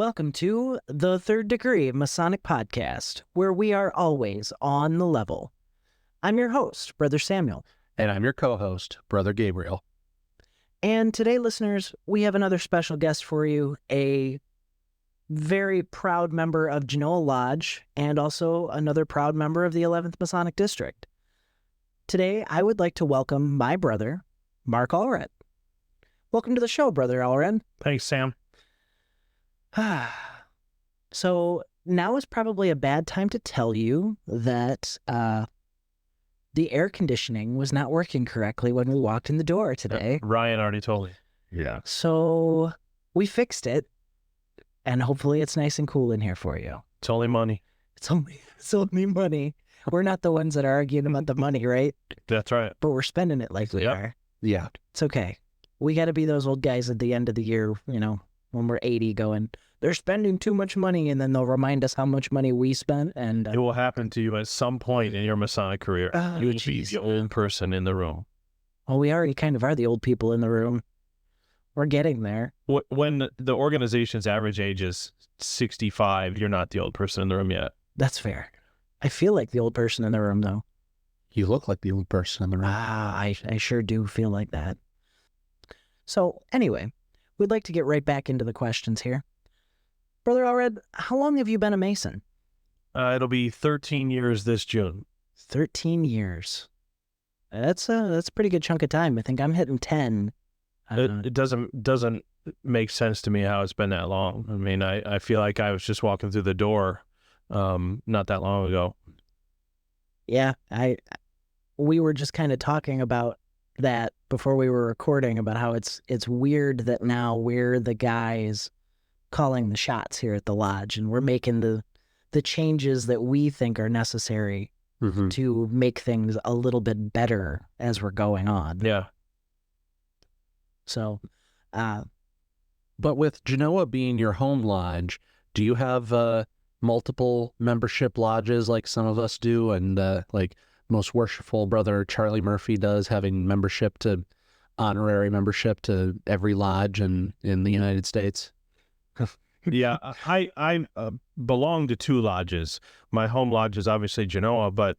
Welcome to the Third Degree Masonic Podcast, where we are always on the level. I'm your host, Brother Samuel. And I'm your co-host, Brother Gabriel. And today, listeners, we have another special guest for you, a very proud member of Genoa Lodge, and also another proud member of the 11th Masonic District. Today, I would like to welcome my brother, Mark Allred. Welcome to the show, Brother Allred. Thanks, Sam. So now is probably a bad time to tell you that the air conditioning was not working correctly when we walked in the door today. Ryan already told me. Yeah. So we fixed it, and hopefully it's nice and cool in here for you. It's only money. It's only money. We're not the ones that are arguing about the money, right? That's right. But we're spending it like we are. Yeah. It's okay. We got to be those old guys at the end of the year, when we're 80 going, they're spending too much money, and then they'll remind us how much money we spent. And It will happen to you at some point in your Masonic career. You would be the old person in the room. Well, we already kind of are the old people in the room. We're getting there. When the organization's average age is 65, you're not the old person in the room yet. That's fair. I feel like the old person in the room, though. You look like the old person in the room. I sure do feel like that. So, anyway, we'd like to get right back into the questions here. Brother Allred, how long have you been a Mason? It'll be 13 years this June. 13 years. That's a pretty good chunk of time. I think I'm hitting 10. It doesn't make sense to me how it's been that long. I mean, I feel like I was just walking through the door not that long ago. Yeah, we were just kind of talking about that before we were recording, about how it's weird that now we're the guys calling the shots here at the lodge, and we're making the changes that we think are necessary to make things a little bit better as we're going on. Yeah. So, But with Genoa being your home lodge, do you have multiple membership lodges like some of us do, and like most worshipful Brother Charlie Murphy does, having honorary membership to every lodge in the United States? Yeah, I belong to two lodges. My home lodge is obviously Genoa, but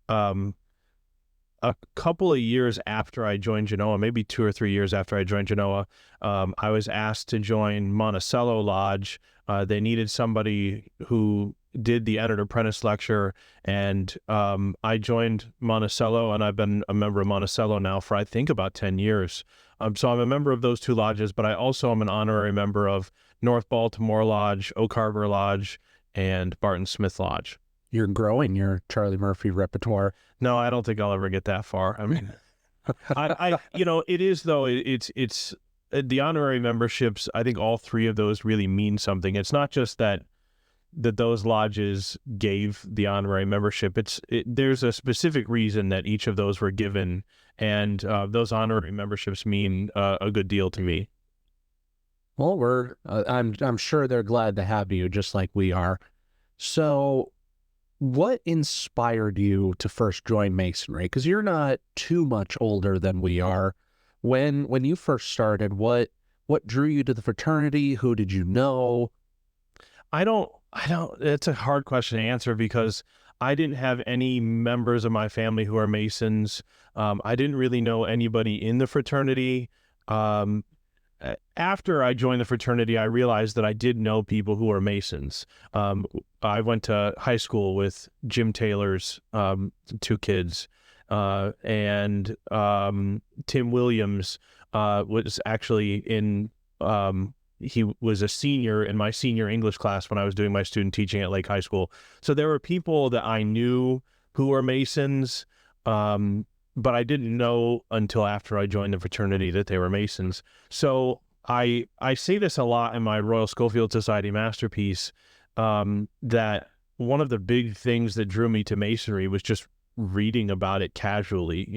a couple of years after I joined Genoa, maybe 2 or 3 years after I joined Genoa, I was asked to join Monticello Lodge. They needed somebody who did the Entered-Apprentice lecture, and I joined Monticello, and I've been a member of Monticello now for, I think, about 10 years. So I'm a member of those two lodges, but I also am an honorary member of North Baltimore Lodge, Oak Harbor Lodge, and Barton Smith Lodge. You're growing your Charlie Murphy repertoire. No, I don't think I'll ever get that far. I mean, it is, though. It's the honorary memberships. I think all three of those really mean something. It's not just that those lodges gave the honorary membership. There's a specific reason that each of those were given, and those honorary memberships mean a good deal to me. Well, I'm sure they're glad to have you, just like we are. So, what inspired you to first join Masonry? Because you're not too much older than we are. When you first started, what drew you to the fraternity? Who did you know? I don't, it's a hard question to answer, because I didn't have any members of my family who are Masons. I didn't really know anybody in the fraternity. After I joined the fraternity, I realized that I did know people who were Masons. I went to high school with Jim Taylor's two kids, and Tim Williams was actually he was a senior in my senior English class when I was doing my student teaching at Lake High School. So there were people that I knew who were Masons, but I didn't know until after I joined the fraternity that they were Masons. So I say this a lot in my Royal Schofield Society masterpiece, that one of the big things that drew me to Masonry was just reading about it casually.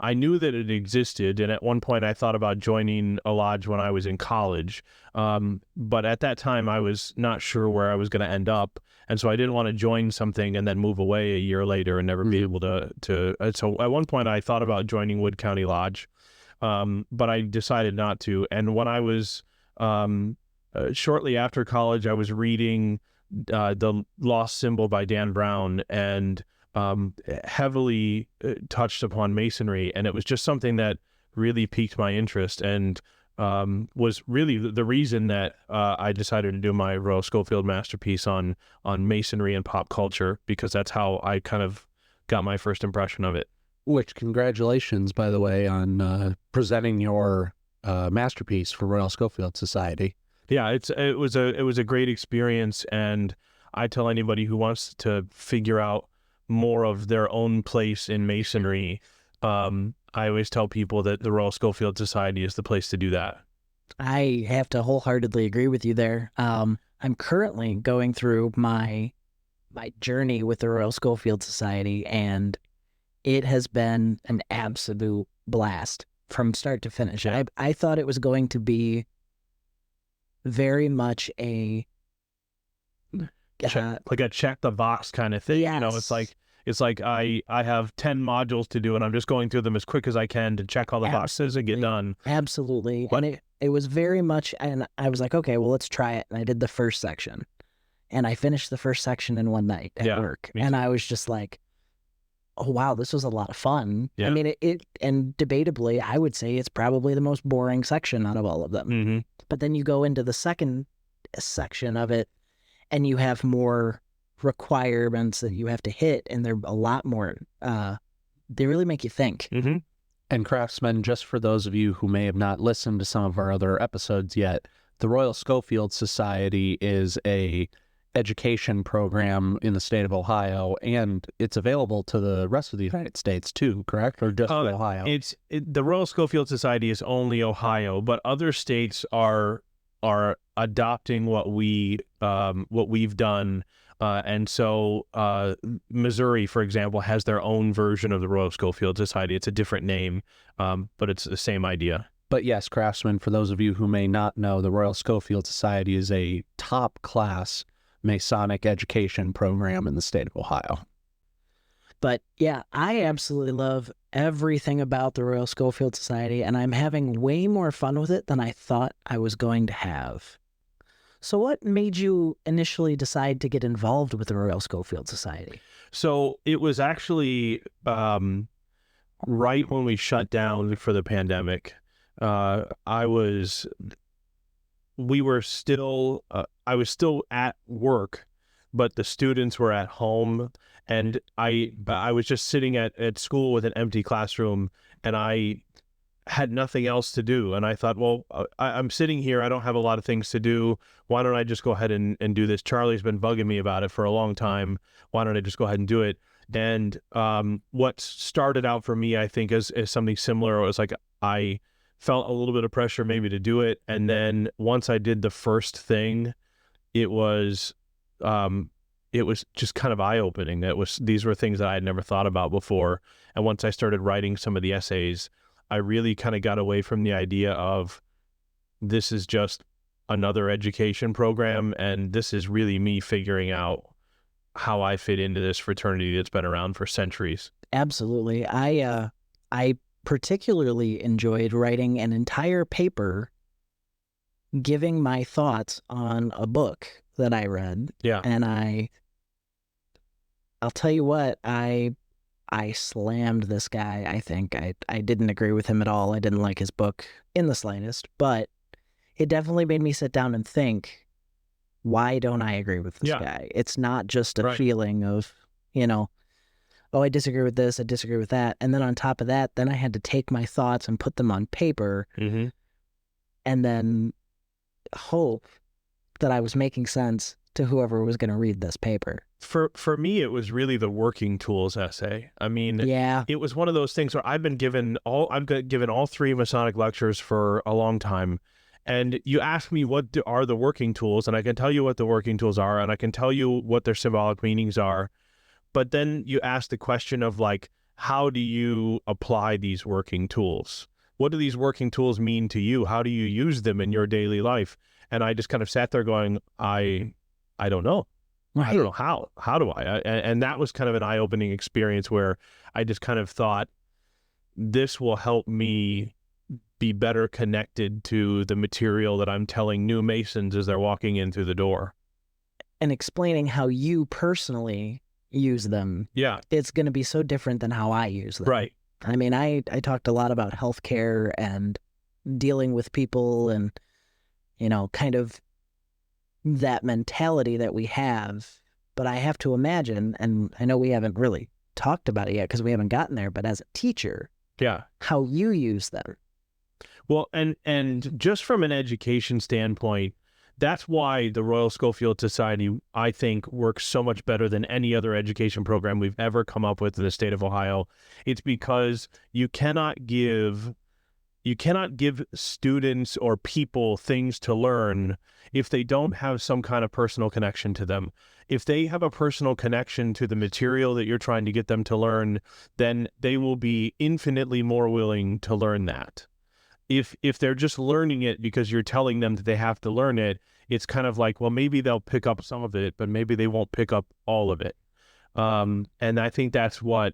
I knew that it existed, and at one point I thought about joining a lodge when I was in college, but at that time I was not sure where I was going to end up, and so I didn't want to join something and then move away a year later and never be able to so at one point I thought about joining Wood County Lodge, but I decided not to. And when I was shortly after college, I was reading The Lost Symbol by Dan Brown, and heavily touched upon Masonry. And it was just something that really piqued my interest, and was really the reason that I decided to do my Royal Schofield masterpiece on Masonry and pop culture, because that's how I kind of got my first impression of it. Which, congratulations, by the way, on presenting your masterpiece for Royal Schofield Society. Yeah, it was a great experience, and I tell anybody who wants to figure out more of their own place in Masonry, I always tell people that the Royal Schofield Society is the place to do that. I have to wholeheartedly agree with you there. I'm currently going through my journey with the Royal Schofield Society, and it has been an absolute blast from start to finish. Yeah. I thought it was going to be very much a like a check the box kind of thing. Yes. You know, it's like I have 10 modules to do, and I'm just going through them as quick as I can to check all the boxes and get done. Absolutely. But, and it was very much, and I was like, okay, well, let's try it. And I did the first section, and I finished the first section in one night at work. And I was just like, oh, wow, this was a lot of fun. Yeah. I mean, and debatably, I would say it's probably the most boring section out of all of them. Mm-hmm. But then you go into the second section of it, and you have more requirements that you have to hit, and they're a lot more, they really make you think. Mm-hmm. And craftsmen, just for those of you who may have not listened to some of our other episodes yet, the Royal Schofield Society is a education program in the state of Ohio, and it's available to the rest of the United States too, correct? Or just Ohio? The Royal Schofield Society is only Ohio, but other states are adopting what we've done. And so Missouri, for example, has their own version of the Royal Schofield Society. It's a different name, but it's the same idea. But yes, craftsmen, for those of you who may not know, the Royal Schofield Society is a top-class Masonic education program in the state of Ohio. But yeah, I absolutely love everything about the Royal Schofield Society, and I'm having way more fun with it than I thought I was going to have. So what made you initially decide to get involved with the Royal Schofield Society? So it was actually right when we shut down for the pandemic. I was still at work, but the students were at home, and I was just sitting at school with an empty classroom, and I had nothing else to do. And I thought, well, I'm sitting here, I don't have a lot of things to do. Why don't I just go ahead and do this? Charlie's been bugging me about it for a long time. Why don't I just go ahead and do it? And what started out for me, I think, as something similar, was like I felt a little bit of pressure maybe to do it. And then once I did the first thing, it was just kind of eye-opening. These were things that I had never thought about before. And once I started writing some of the essays, I really kind of got away from the idea of this is just another education program, and this is really me figuring out how I fit into this fraternity that's been around for centuries. Absolutely. I particularly enjoyed writing an entire paper giving my thoughts on a book that I read. Yeah. And I'll tell you what, I slammed this guy. I think I didn't agree with him at all. I didn't like his book in the slightest, but it definitely made me sit down and think, why don't I agree with this guy? It's not just a feeling of, oh, I disagree with this, I disagree with that. And then on top of that, then I had to take my thoughts and put them on paper, and then hope that I was making sense to whoever was going to read this paper. For me, it was really the working tools essay. I mean, it was one of those things where I've given all three Masonic lectures for a long time. And you ask me what are the working tools, and I can tell you what the working tools are, and I can tell you what their symbolic meanings are. But then you ask the question of, like, how do you apply these working tools? What do these working tools mean to you? How do you use them in your daily life? And I just kind of sat there going, I don't know. I don't know how. How do I? And that was kind of an eye-opening experience where I just kind of thought, this will help me be better connected to the material that I'm telling new Masons as they're walking in through the door. And explaining how you personally use them. Yeah. It's going to be so different than how I use them. Right. I mean, I talked a lot about healthcare and dealing with people and, kind of that mentality that we have. But I have to imagine, and I know we haven't really talked about it yet because we haven't gotten there, but as a teacher, yeah, how you use them. Well, and just from an education standpoint, that's why the Royal Schofield Society, I think, works so much better than any other education program we've ever come up with in the state of Ohio. It's because you cannot give students or people things to learn if they don't have some kind of personal connection to them. If they have a personal connection to the material that you're trying to get them to learn, then they will be infinitely more willing to learn that. If they're just learning it because you're telling them that they have to learn it, it's kind of like, well, maybe they'll pick up some of it, but maybe they won't pick up all of it. And I think that's why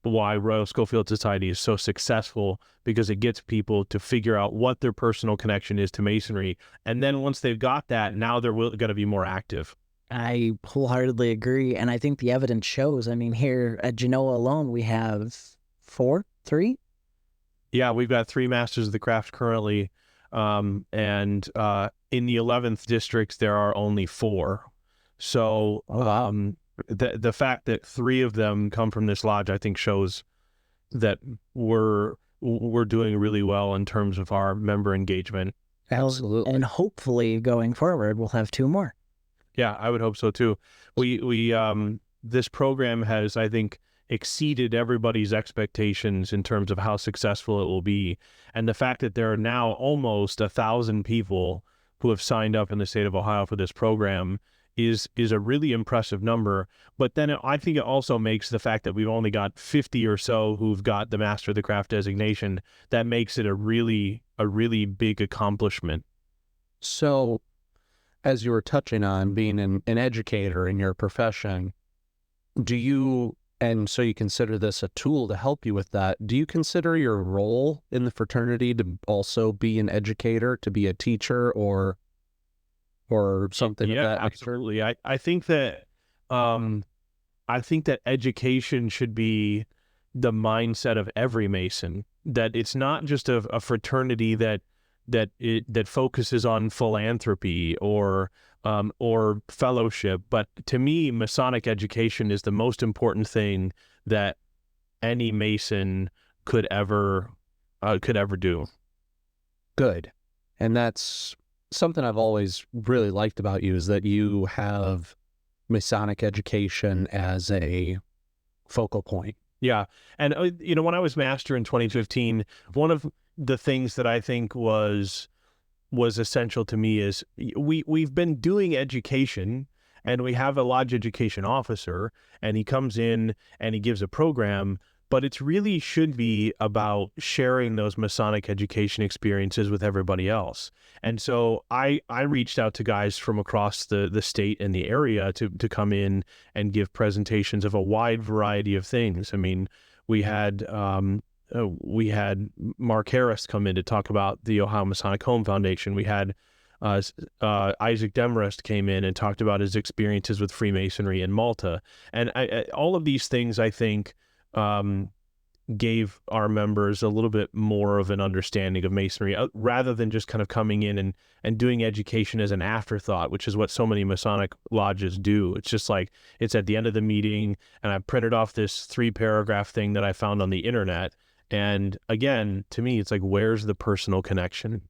Royal Schofield Society is so successful, because it gets people to figure out what their personal connection is to Masonry. And then once they've got that, now they're going to be more active. I wholeheartedly agree. And I think the evidence shows. I mean, here at Genoa alone, we have three? Yeah, we've got 3 Masters of the Craft currently. And in the 11th district, there are only 4. So the fact that 3 of them come from this lodge, I think, shows that we're doing really well in terms of our member engagement. Absolutely. And hopefully going forward, we'll have 2 more. Yeah, I would hope so too. We this program has, I think, exceeded everybody's expectations in terms of how successful it will be. And the fact that there are now almost 1,000 people who have signed up in the state of Ohio for this program is a really impressive number. But then I think it also makes the fact that we've only got 50 or so who've got the Master of the Craft designation, that makes it a really big accomplishment. So, as you were touching on being an educator in your profession, and so you consider this a tool to help you with that, do you consider your role in the fraternity to also be an educator, to be a teacher, or something? Yeah, absolutely. I think that education should be the mindset of every Mason. That it's not just a fraternity that focuses on philanthropy or fellowship, but to me, Masonic education is the most important thing that any Mason could ever do. Good. And that's something I've always really liked about you, is that you have Masonic education as a focal point. Yeah. And, when I was master in 2015, one of the things that I think was essential to me is we've been doing education, and we have a lodge education officer, and he comes in and he gives a program, but it really should be about sharing those Masonic education experiences with everybody else. And so I reached out to guys from across the state and the area to come in and give presentations of a wide variety of things. I mean, we had Mark Harris come in to talk about the Ohio Masonic Home Foundation. We had Isaac Demarest came in and talked about his experiences with Freemasonry in Malta. And all of these things, I think, gave our members a little bit more of an understanding of Masonry, rather than just kind of coming in and doing education as an afterthought, which is what so many Masonic lodges do. It's just like, it's at the end of the meeting, and I printed off this 3-paragraph thing that I found on the internet. And again, to me, it's like, where's the personal connection?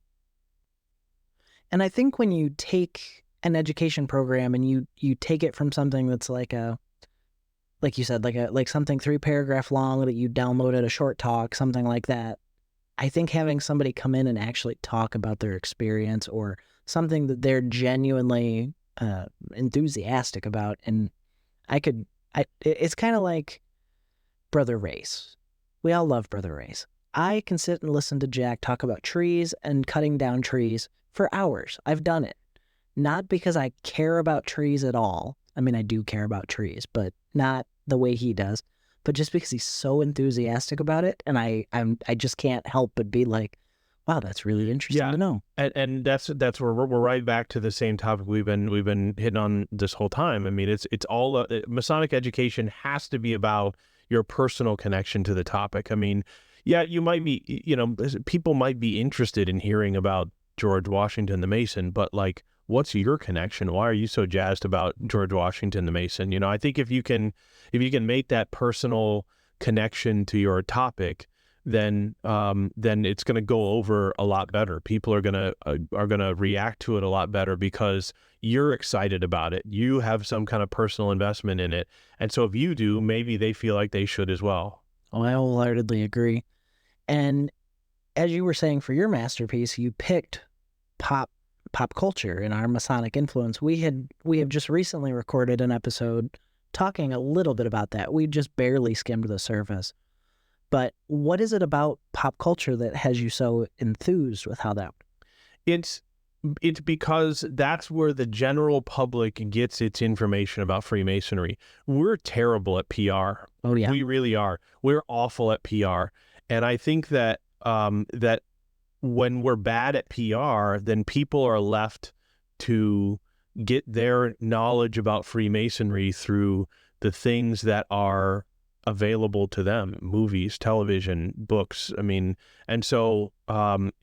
And I think when you take an education program and you take it from something that's like you said, like something 3-paragraph long that you downloaded a short talk, something like that, I think having somebody come in and actually talk about their experience or something that they're genuinely enthusiastic about, and it's kind of like Brother Race. We all love Brother Race. I can sit and listen to Jack talk about trees and cutting down trees for hours. I've done it. Not because I care about trees at all. I mean, I do care about trees, but not the way he does. But just because he's so enthusiastic about it, and I just can't help but be like, Wow, that's really interesting to know. And that's where we're right back to the same topic we've been hitting on this whole time. I mean, it's all Masonic education has to be about your personal connection to the topic. I mean, yeah, you might be, people might be interested in hearing about George Washington the Mason, but like, what's your connection? Why are you so jazzed about George Washington the Mason? You know, I think if you can make that personal connection to your topic, then it's going to go over a lot better. People are going to react to it a lot better because you're excited about it. You have some kind of personal investment in it. And so if you do, maybe they feel like they should as well. Oh, I wholeheartedly agree. And as you were saying for your masterpiece, you picked pop culture and our Masonic influence. We have just recently recorded an episode talking a little bit about that. We just barely skimmed the surface. But what is it about pop culture that has you so enthused with how that? It's because that's where the general public gets its information about Freemasonry. We're terrible at PR. Oh yeah, we really are. We're awful at PR, and I think that that when we're bad at PR, then people are left to get their knowledge about Freemasonry through the things that are available to them: movies, television, books. I mean, and so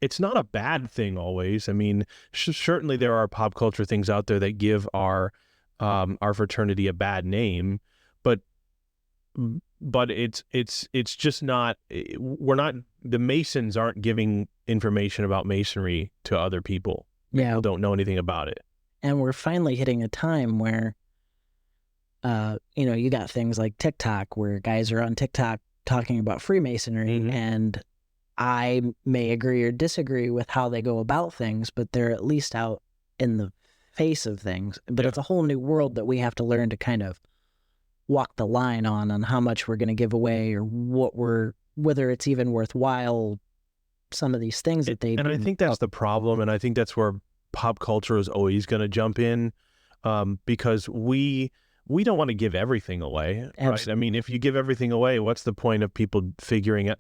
it's not a bad thing always. I mean, certainly there are pop culture things out there that give our fraternity a bad name, but it's just not. We're not. The Masons aren't giving information about Masonry to other people. Yeah, people don't know anything about it, and we're finally hitting a time where you got things like TikTok where guys are on TikTok talking about Freemasonry, and I may agree or disagree with how they go about things, but they're at least out in the face of things. But it's a whole new world that we have to learn to kind of walk the line on how much we're going to give away or whether it's even worthwhile, some of these things that they do. And I think that's the problem, and I think that's where pop culture is always going to jump in, because we don't want to give everything away, right? I mean, if you give everything away, what's the point of people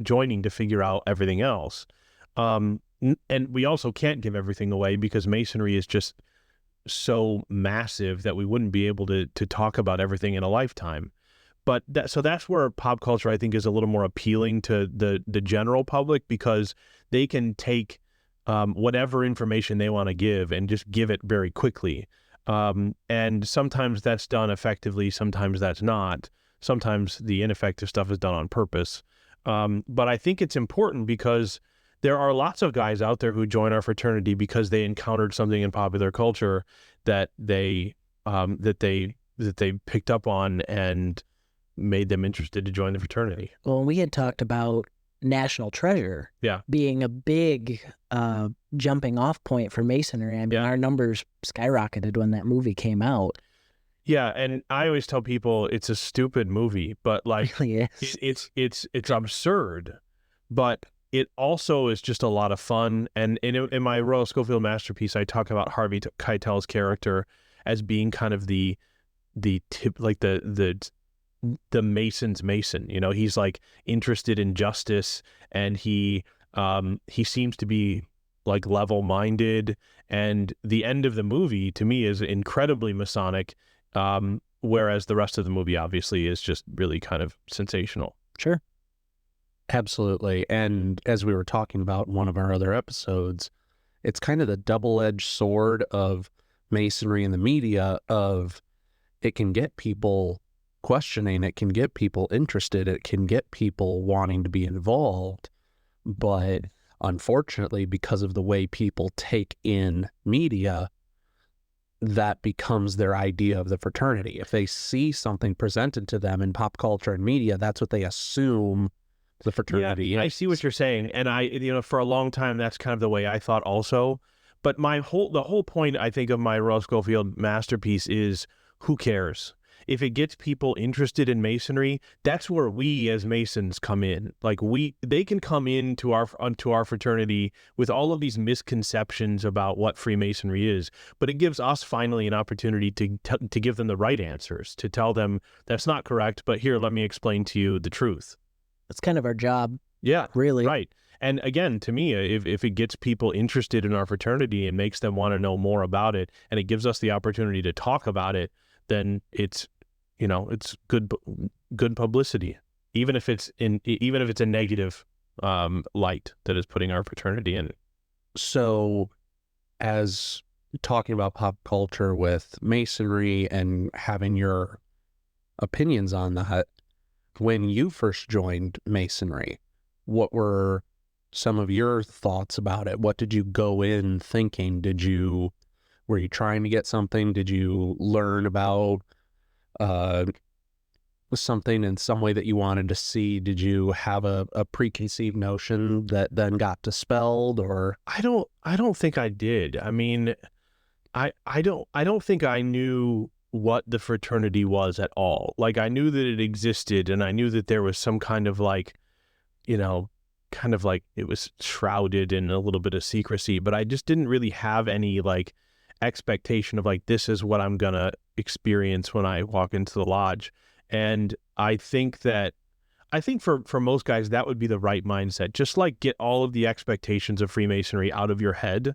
joining to figure out everything else? And we also can't give everything away because Masonry is just so massive that we wouldn't be able to talk about everything in a lifetime. But that's where pop culture, I think, is a little more appealing to the general public, because they can take whatever information they want to give and just give it very quickly. And sometimes that's done effectively, sometimes that's not. Sometimes the ineffective stuff is done on purpose. But I think it's important because there are lots of guys out there who join our fraternity because they encountered something in popular culture that they picked up on and made them interested to join the fraternity. Well, we had talked about National Treasure being a big jumping off point for Masonry. I mean, our numbers skyrocketed when that movie came out. Yeah, and I always tell people it's a stupid movie, but like it really is. It's absurd, but it also is just a lot of fun. And in my Royal Schofield masterpiece, I talk about Harvey Keitel's character as being kind of the tip, like the Mason's Mason. You know, he's like interested in justice, and he seems to be like level-minded. And the end of the movie to me is incredibly Masonic, whereas the rest of the movie obviously is just really kind of sensational. Sure. Absolutely. And as we were talking about in one of our other episodes, it's kind of the double-edged sword of Masonry in the media. Of it can get people questioning, it can get people interested, it can get people wanting to be involved, but unfortunately, because of the way people take in media, that becomes their idea of the fraternity. If they see something presented to them in pop culture and media, that's what they assume the fraternity is. I see what you're saying, and for a long time that's kind of the way I thought also. But the whole point, I think, of my Royal Schofield masterpiece is, who cares? If it gets people interested in Masonry, that's where we as Masons come in. Like they can come into our fraternity with all of these misconceptions about what Freemasonry is, but it gives us finally an opportunity to give them the right answers, to tell them that's not correct, but here, let me explain to you the truth. It's kind of our job. Yeah, really. Right. And again, to me, if it gets people interested in our fraternity and makes them want to know more about it, and it gives us the opportunity to talk about it, then it's, it's good publicity, even if it's a negative light that is putting our fraternity in. So, as talking about pop culture with Masonry and having your opinions on that, when you first joined Masonry, what were some of your thoughts about it? What did you go in thinking? Were you trying to get something? Did you learn about something in some way that you wanted to see? Did you have a preconceived notion that then got dispelled? Or I don't think I did. I mean, I don't think I knew what the fraternity was at all. Like, I knew that it existed, and I knew that there was some kind of like, kind of like it was shrouded in a little bit of secrecy, but I just didn't really have any like expectation of like, this is what I'm gonna experience when I walk into the lodge. And I think for most guys, that would be the right mindset. Just like get all of the expectations of Freemasonry out of your head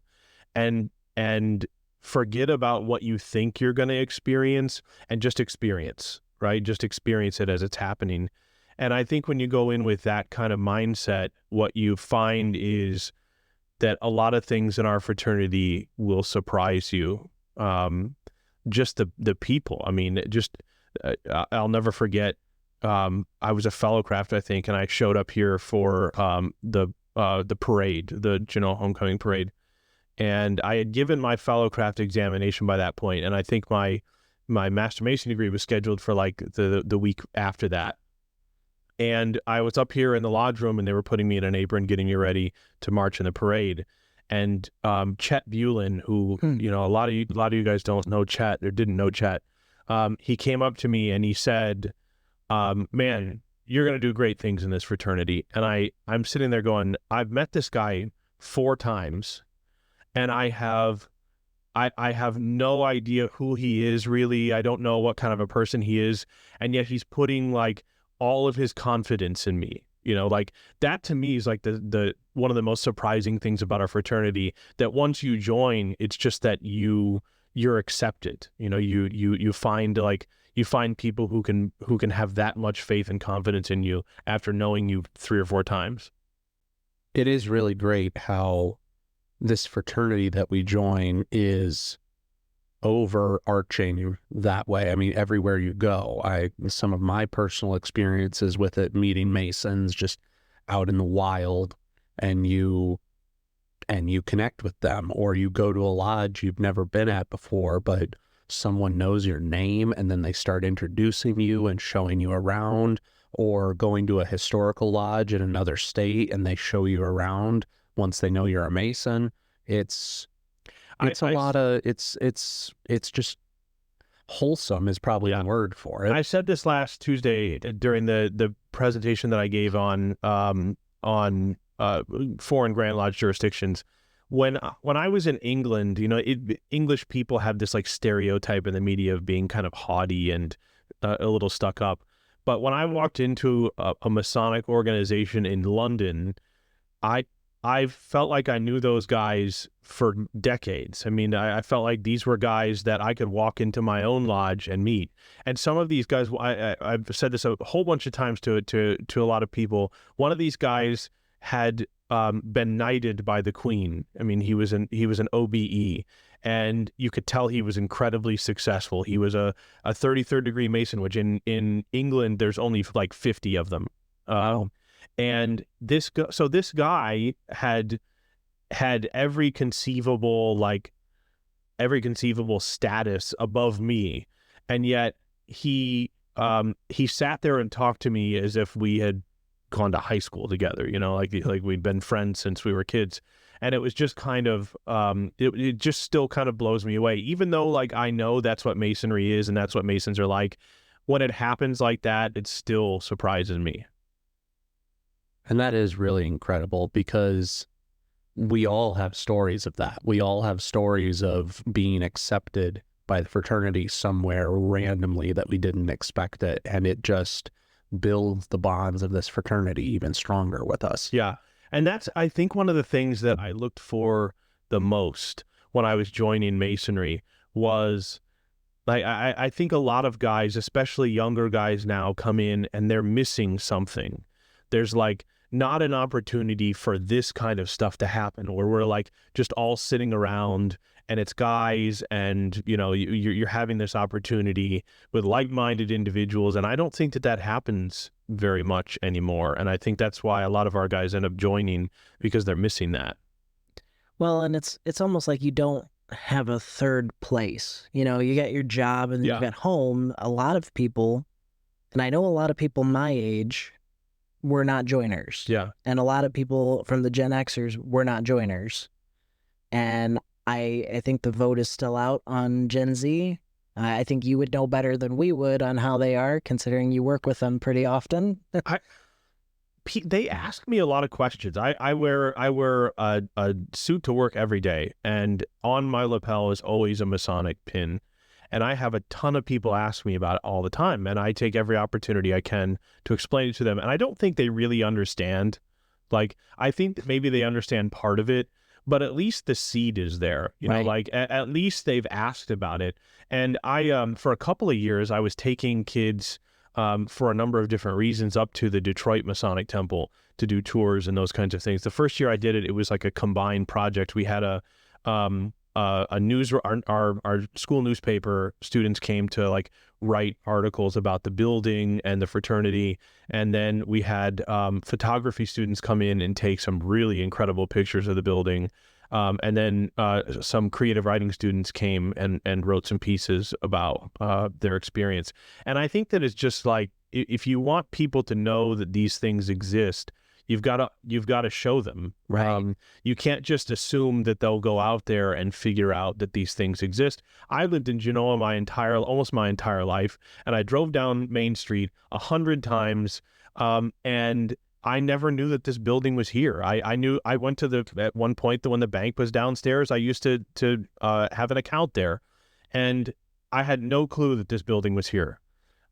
and forget about what you think you're going to experience and just experience, right? Just experience it as it's happening. And I think when you go in with that kind of mindset, what you find is that a lot of things in our fraternity will surprise you. Just the people. I mean, I'll never forget. I was a fellowcraft, I think, and I showed up here for the parade, the Genoa homecoming parade, and I had given my fellowcraft examination by that point, and I think my Master Mason degree was scheduled for like the week after that. And I was up here in the lodge room, and they were putting me in an apron, getting me ready to march in the parade. And Chet Bulin, who a lot of you guys don't know Chet or didn't know Chet, he came up to me and he said, "Man, you're gonna do great things in this fraternity." And I'm sitting there going, I've met this guy 4 times, and I have no idea who he is really. I don't know what kind of a person he is, and yet he's putting like all of his confidence in me. Like that to me is like the one of the most surprising things about our fraternity, that once you join, it's just that you're accepted. You find people who can have that much faith and confidence in you after knowing you 3 or 4 times. it is really great how this fraternity that we join is overarching that way. I mean, everywhere you go, some of my personal experiences with it, meeting Masons just out in the wild, and you connect with them, or you go to a lodge you've never been at before, but someone knows your name, and then they start introducing you and showing you around, or going to a historical lodge in another state and they show you around once they know you're a Mason. It's just wholesome is probably a word for it. I said this last Tuesday during the presentation that I gave on foreign Grand Lodge jurisdictions. When I was in England, English people have this like stereotype in the media of being kind of haughty and a little stuck up. But when I walked into a Masonic organization in London, I felt like I knew those guys for decades. I mean, I felt like these were guys that I could walk into my own lodge and meet. And some of these guys, I've said this a whole bunch of times to a lot of people. One of these guys had been knighted by the Queen. I mean, he was an OBE, and you could tell he was incredibly successful. He was a 33rd degree Mason, which in England there's only like 50 of them. And this guy had every conceivable status above me, and yet he sat there and talked to me as if we had gone to high school together, like we'd been friends since we were kids. And it was just kind of it just still kind of blows me away, even though like I know that's what Masonry is and that's what Masons are like. When it happens like that, it still surprises me. And that is really incredible, because we all have stories of that. We all have stories of being accepted by the fraternity somewhere randomly that we didn't expect it. And it just builds the bonds of this fraternity even stronger with us. Yeah. And that's, I think, one of the things that I looked for the most when I was joining Masonry was like, I think a lot of guys, especially younger guys now, come in and they're missing something. There's like not an opportunity for this kind of stuff to happen where we're like just all sitting around and it's guys and, you know, you're having this opportunity with like-minded individuals. And I don't think that that happens very much anymore. And I think that's why a lot of our guys end up joining, because they're missing that. Well, and it's almost like you don't have a third place. You know, you got your job and then Yeah. you got home. A lot of people, and I know a lot of people my age, were not joiners. Yeah. And a lot of people from the Gen Xers were not joiners. And I think the vote is still out on Gen Z. I think you would know better than we would on how they are, considering you work with them pretty often. They ask me a lot of questions. I wear a suit to work every day, and on my lapel is always a Masonic pin. And I have a ton of people ask me about it all the time, and I take every opportunity I can to explain it to them. And I don't think they really understand. Like, I think that maybe they understand part of it, but at least the seed is there. You know, Right. like at least they've asked about it. And I, for a couple of years, I was taking kids for a number of different reasons up to the Detroit Masonic Temple to do tours and those kinds of things. The first year I did it, it was like a combined project. We had a news, our school newspaper students came to like write articles about the building and the fraternity. And then we had photography students come in and take some really incredible pictures of the building. And then some creative writing students came and wrote some pieces about their experience. And I think that it's just like, if you want people to know that these things exist, you've got to show them. Right. You can't just assume that they'll go out there and figure out that these things exist. I lived in Genoa almost my entire life, and I drove down Main Street 100 times, and I never knew that this building was here. I went to at one point when the bank was downstairs, I used to have an account there, and I had no clue that this building was here.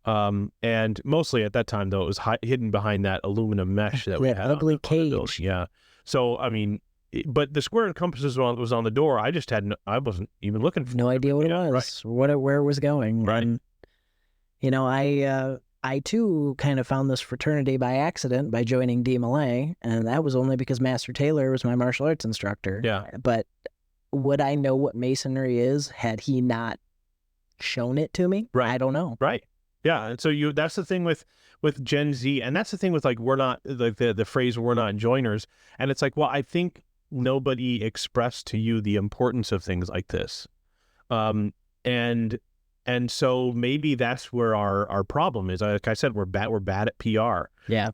And mostly at that time, though, it was hidden behind that aluminum mesh that we That had ugly on the building. cage. Yeah. So, I mean, but the square and compass was on the door. I just I wasn't even looking for No it. idea what Yeah, it was, where it was going. Right. And, you know, I too kind of found this fraternity by accident by joining DMLA, and that was only because Master Taylor was my martial arts instructor. Yeah. But would I know what Masonry is had he not shown it to me? Right. I don't know. Right. Yeah. And so that's the thing with Gen Z, and that's the thing with like, we're not, like the phrase, we're not joiners. And it's like, well, I think nobody expressed to you the importance of things like this. And so maybe that's where our problem is. Like I said, we're bad at PR. Yeah.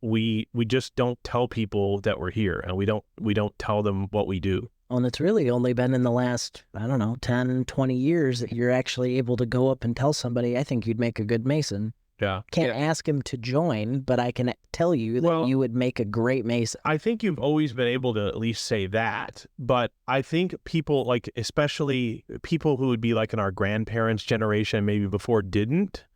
We just don't tell people that we're here, and we don't tell them what we do. And it's really only been in the last, I don't know, 10, 20 years that you're actually able to go up and tell somebody, I think you'd make a good Mason. Yeah. Can't ask him to join, but I can tell you that you would make a great Mason. I think you've always been able to at least say that, but I think people, like, especially people who would be like in our grandparents' generation, maybe before, didn't,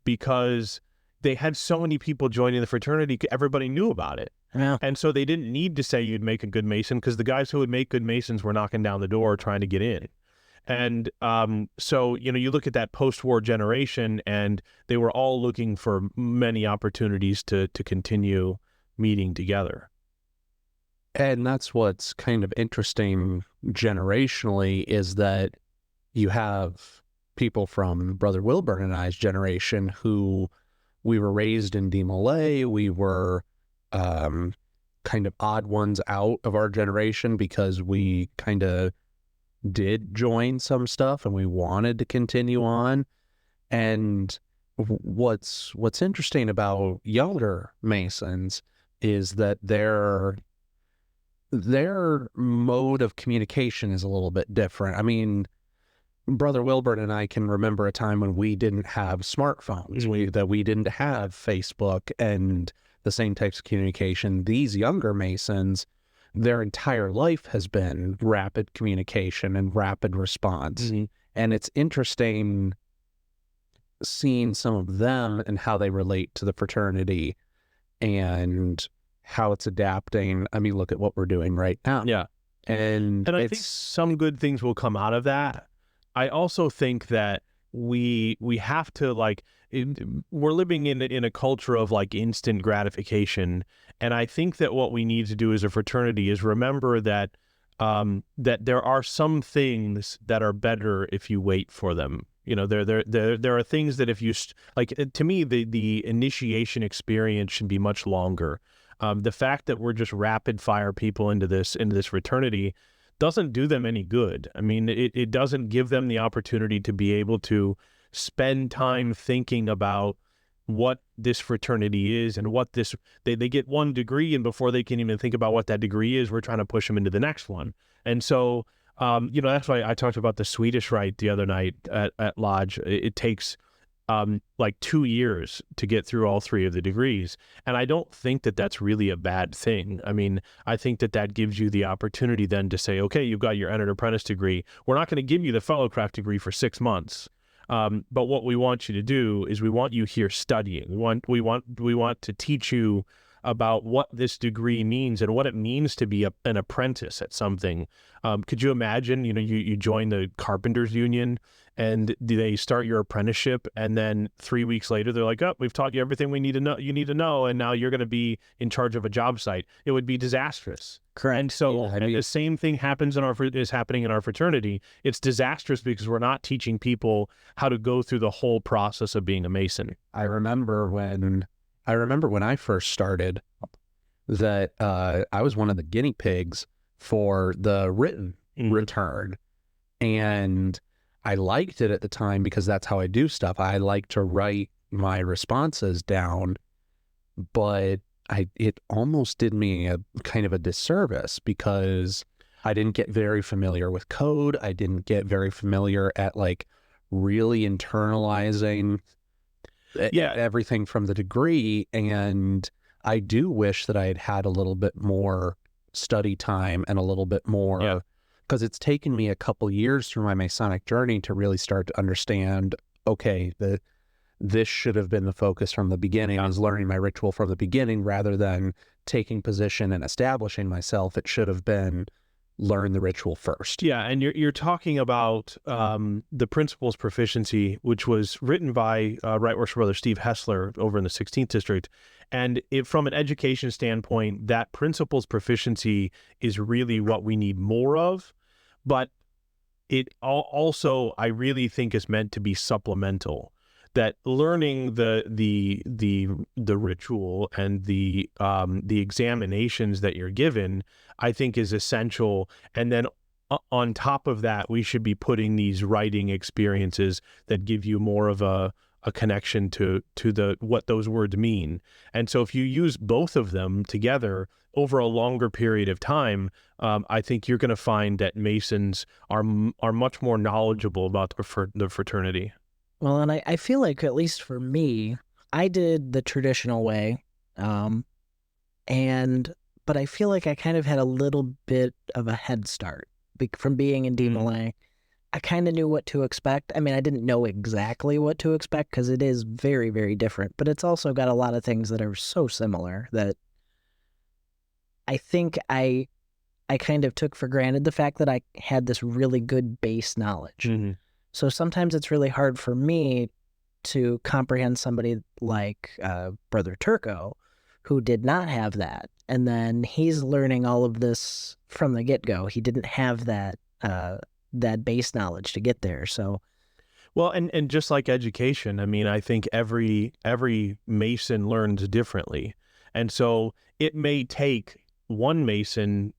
because they had so many people joining the fraternity, everybody knew about it. Yeah. And so they didn't need to say you'd make a good Mason, because the guys who would make good Masons were knocking down the door trying to get in. And so, you know, you look at that post-war generation, and they were all looking for many opportunities to continue meeting together. And that's what's kind of interesting generationally, is that you have people from Brother Wilburn and I's generation who we were raised in DMLA. We were kind of odd ones out of our generation because we kind of did join some stuff and we wanted to continue on. And what's interesting about younger Masons is that their mode of communication is a little bit different. I mean, Brother Wilburn and I can remember a time when we didn't have smartphones, we didn't have Facebook and the same types of communication. These younger Masons, their entire life has been rapid communication and rapid response. Mm-hmm. And it's interesting seeing some of them and how they relate to the fraternity and how it's adapting. I mean, look at what we're doing right now. Yeah. And I think some good things will come out of that. I also think that we have to we're living in a culture of like instant gratification, and I think that what we need to do as a fraternity is remember that that there are some things that are better if you wait for them. You know, there are things that if you to me the initiation experience should be much longer. The fact that we're just rapid fire people into this fraternity doesn't do them any good. I mean, it doesn't give them the opportunity to be able to spend time thinking about what this fraternity is and what this, they get one degree, and before they can even think about what that degree is, we're trying to push them into the next one. And so, you know, that's why I talked about the Swedish Rite the other night at Lodge. It takes like 2 years to get through all 3 of the degrees. And I don't think that that's really a bad thing. I mean, I think that that gives you the opportunity then to say, okay, you've got your entered apprentice degree. We're not going to give you the fellowcraft degree for 6 months. But what we want you to do is we want you here studying. We want to teach you about what this degree means and what it means to be an apprentice at something. Could you imagine, you know, you join the carpenters union and they start your apprenticeship, and then 3 weeks later they're like, oh, we've taught you everything we need to know, you need to know, and now you're going to be in charge of a job site. It would be disastrous. Correct. And so the same thing is happening in our fraternity. It's disastrous because we're not teaching people how to go through the whole process of being a Mason. I remember when I first started that I was one of the guinea pigs for the written return, and I liked it at the time because that's how I do stuff. I like to write my responses down, but it almost did me a kind of a disservice because I didn't get very familiar with code. I didn't get very familiar at like really internalizing everything from the degree. And I do wish that I had had a little bit more study time and a little bit more, because it's taken me a couple years through my Masonic journey to really start to understand, okay, this should have been the focus from the beginning. I was learning my ritual from the beginning rather than taking position and establishing myself. It should have been learn the ritual first. Yeah, and you're talking about the Principles Proficiency, which was written by Right Worship Brother Steve Hessler over in the 16th District. And from an education standpoint, that Principles Proficiency is really what we need more of. But it also, I really think, is meant to be supplemental. That learning the ritual and the examinations that you're given, I think, is essential. And then on top of that, we should be putting these writing experiences that give you more of a connection to what those words mean. And so if you use both of them together over a longer period of time, I think you're going to find that Masons are much more knowledgeable about the fraternity. Well, and I feel like, at least for me, I did the traditional way, but I feel like I kind of had a little bit of a head start from being in DMLA. I kind of knew what to expect. I mean, I didn't know exactly what to expect because it is very, very different, but it's also got a lot of things that are so similar that I think I kind of took for granted the fact that I had this really good base knowledge. Mm-hmm. So sometimes it's really hard for me to comprehend somebody like Brother Turco, who did not have that. And then he's learning all of this from the get-go. He didn't have that base knowledge to get there. So, well, and just like education, I mean, I think every Mason learns differently. And so it may take one Mason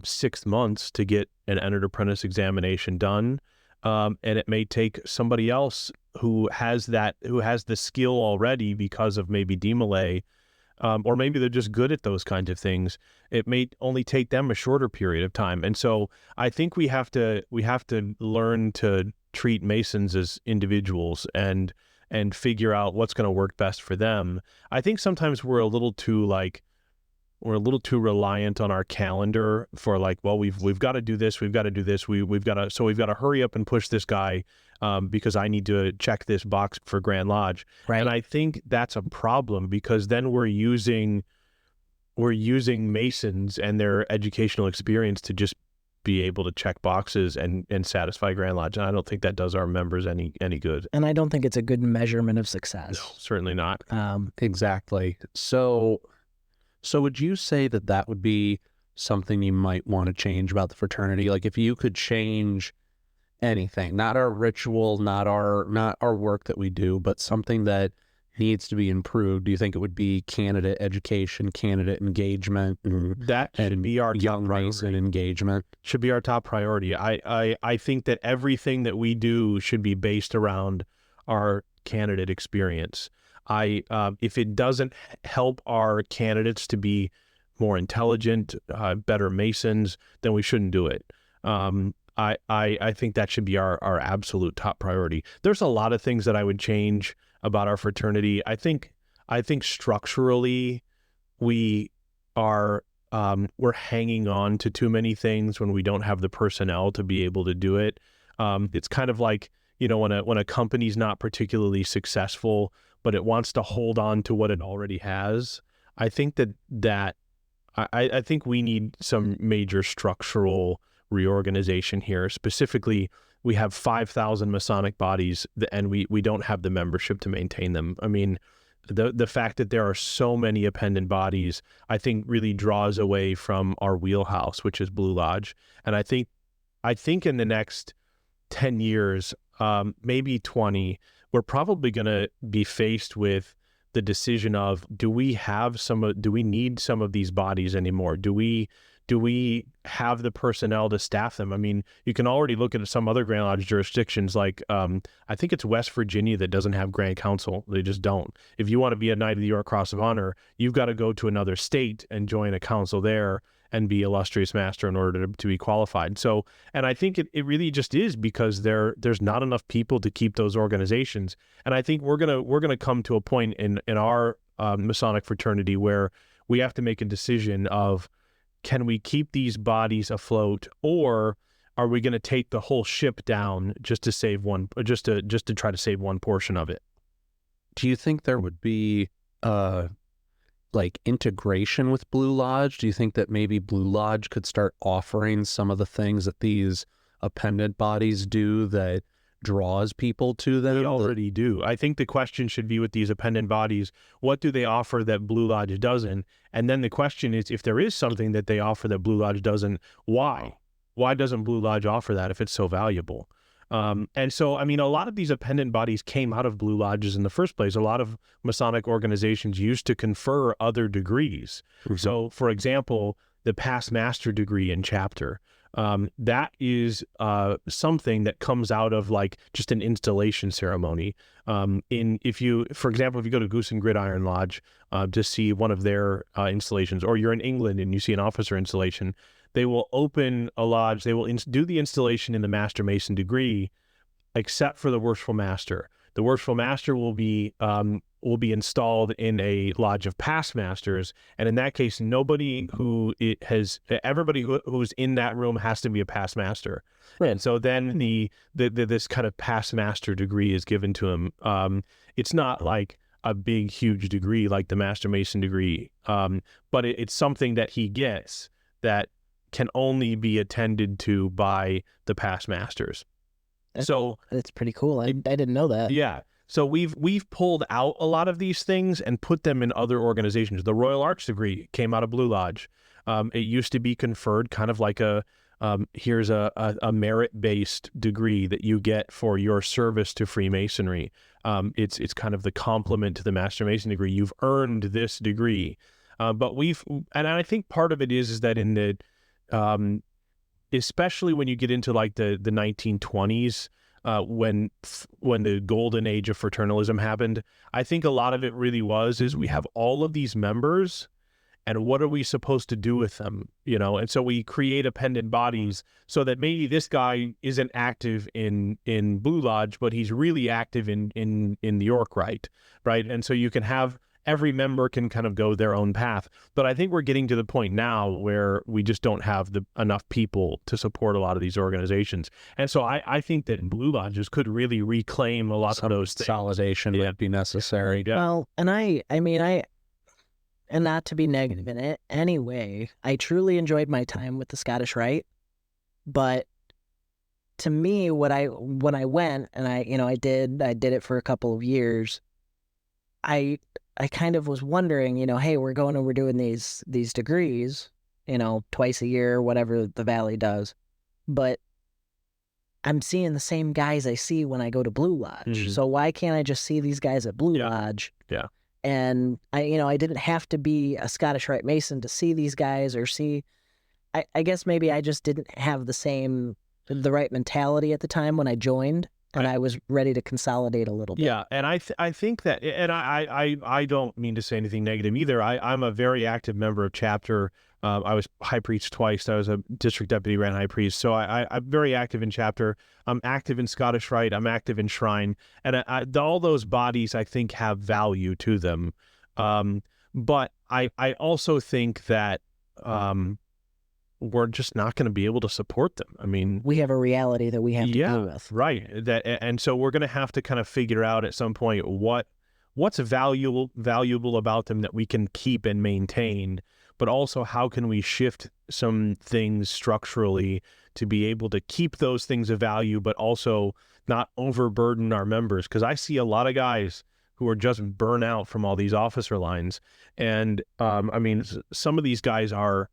6 months to get an entered apprentice examination done. And it may take somebody else who has the skill already because of maybe DMLA, or maybe they're just good at those kinds of things. It may only take them a shorter period of time. And so I think we have to learn to treat Masons as individuals and figure out what's going to work best for them. I think sometimes we're a little too reliant on our calendar for like, well, we've got to do this, we've got to do this, we've got to hurry up and push this guy because I need to check this box for Grand Lodge. Right. And I think that's a problem because then we're using we're using Masons and their educational experience to just be able to check boxes and satisfy Grand Lodge. And I don't think that does our members any good. And I don't think it's a good measurement of No, success. certainly not. Exactly. So would you say that that would be something you might want to change about the fraternity? Like if you could change anything, not our ritual, not our work that we do, but something that needs to be improved, do you think it would be candidate education, candidate engagement, That should be our young top Mason priority. engagement? Should be our top priority. I think that everything that we do should be based around our candidate experience. If it doesn't help our candidates to be more intelligent, better Masons, then we shouldn't do it. I think that should be our absolute top priority. There's a lot of things that I would change about our fraternity. I think structurally we are we're hanging on to too many things when we don't have the personnel to be able to do it. It's kind of like, when a company's not particularly successful, but it wants to hold on to what it already has. I think I think we need some major structural reorganization here. Specifically, we have 5,000 Masonic bodies, and we don't have the membership to maintain them. I mean, the fact that there are so many appendant bodies, I think really draws away from our wheelhouse, which is Blue Lodge. And I think in the next 10 years, maybe 20, we're probably going to be faced with the decision of, do we need some of these bodies anymore? Do we have the personnel to staff them? I mean, you can already look at some other Grand Lodge jurisdictions, like I think it's West Virginia that doesn't have Grand Council. They just don't. If you want to be a Knight of the York Cross of Honor, you've got to go to another state and join a council there and be illustrious master in order to be qualified. So, and I think it really just is because there's not enough people to keep those organizations. And I think we're gonna come to a point in our Masonic fraternity where we have to make a decision of, can we keep these bodies afloat, or are we going to take the whole ship down just to save one, just to try to save one portion of it? Do you think there would be like integration with Blue Lodge? Do you think that maybe Blue Lodge could start offering some of the things that these appendant bodies do that draws people to them? They already do. I think the question should be with these appendant bodies, what do they offer that Blue Lodge doesn't? And then the question is, if there is something that they offer that Blue Lodge doesn't, why? Why doesn't Blue Lodge offer that if it's so valuable? And so, I mean, a lot of these appendant bodies came out of Blue Lodges in the first place. A lot of Masonic organizations used to confer other degrees. Mm-hmm. So, for example, the past master degree in chapter, that is something that comes out of like just an installation ceremony. For example, if you go to Goose and Gridiron Lodge to see one of their installations, or you're in England and you see an officer installation, they will open a lodge. They will do the installation in the Master Mason degree, except for the Worshipful Master. The Worshipful Master will be installed in a lodge of past masters, and in that case, everybody who's in that room has to be a past master. Right. And so then this kind of past master degree is given to him. It's not like a big, huge degree like the Master Mason degree, but it's something that he gets that can only be attended to by the past masters. That's pretty cool. I didn't know that. Yeah. So we've pulled out a lot of these things and put them in other organizations. The Royal Arch degree came out of Blue Lodge. It used to be conferred kind of like here's a merit-based degree that you get for your service to Freemasonry. It's kind of the complement to the Master Mason degree. You've earned this degree. But and I think part of it is that in the especially when you get into like the 1920s, when the golden age of fraternalism happened, I think a lot of it really is we have all of these members, and what are we supposed to do with them? And so we create appendant bodies so that maybe this guy isn't active in Blue Lodge, but he's really active in the York Rite, right? And so you can have every member can kind of go their own path. But I think we're getting to the point now where we just don't have enough people to support a lot of these organizations. And so I think that Blue Lodges could really reclaim a lot of those things. Consolidation would be necessary. Yeah. Well, and I mean, and not to be negative in it anyway, I truly enjoyed my time with the Scottish Rite, but to me, when I went and I did it for a couple of years, I kind of was wondering, hey, we're going and we're doing these degrees, twice a year, whatever the Valley does, but I'm seeing the same guys I see when I go to Blue Lodge. Mhm. So why can't I just see these guys at Blue Yeah. Lodge? Yeah. And I didn't have to be a Scottish Rite Mason to see these guys or see. I guess maybe I just didn't have the right mentality at the time when I joined, and I was ready to consolidate a little bit. Yeah, and I think that, and I don't mean to say anything negative either. I'm a very active member of chapter. I was high priest twice. I was a district deputy, ran high priest. So I'm very active in chapter. I'm active in Scottish Rite. I'm active in Shrine, and all those bodies I think have value to them. But I also think that we're just not going to be able to support them. I mean, We have a reality that we have to deal with. right. And so we're going to have to kind of figure out at some point what's valuable about them that we can keep and maintain, but also how can we shift some things structurally to be able to keep those things of value, but also not overburden our members. Because I see a lot of guys who are just burnt out from all these officer lines, and I mean, some of these guys are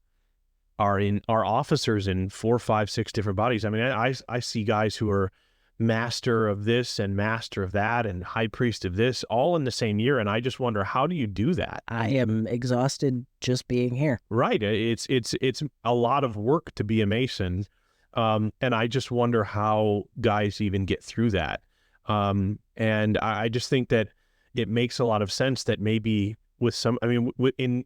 officers in 4, 5, 6 different bodies. I mean, I see guys who are master of this and master of that and high priest of this all in the same year, and I just wonder, how do you do that? I am exhausted just being here. Right. It's a lot of work to be a Mason, and I just wonder how guys even get through that. And I just think that it makes a lot of sense that maybe with some, I mean,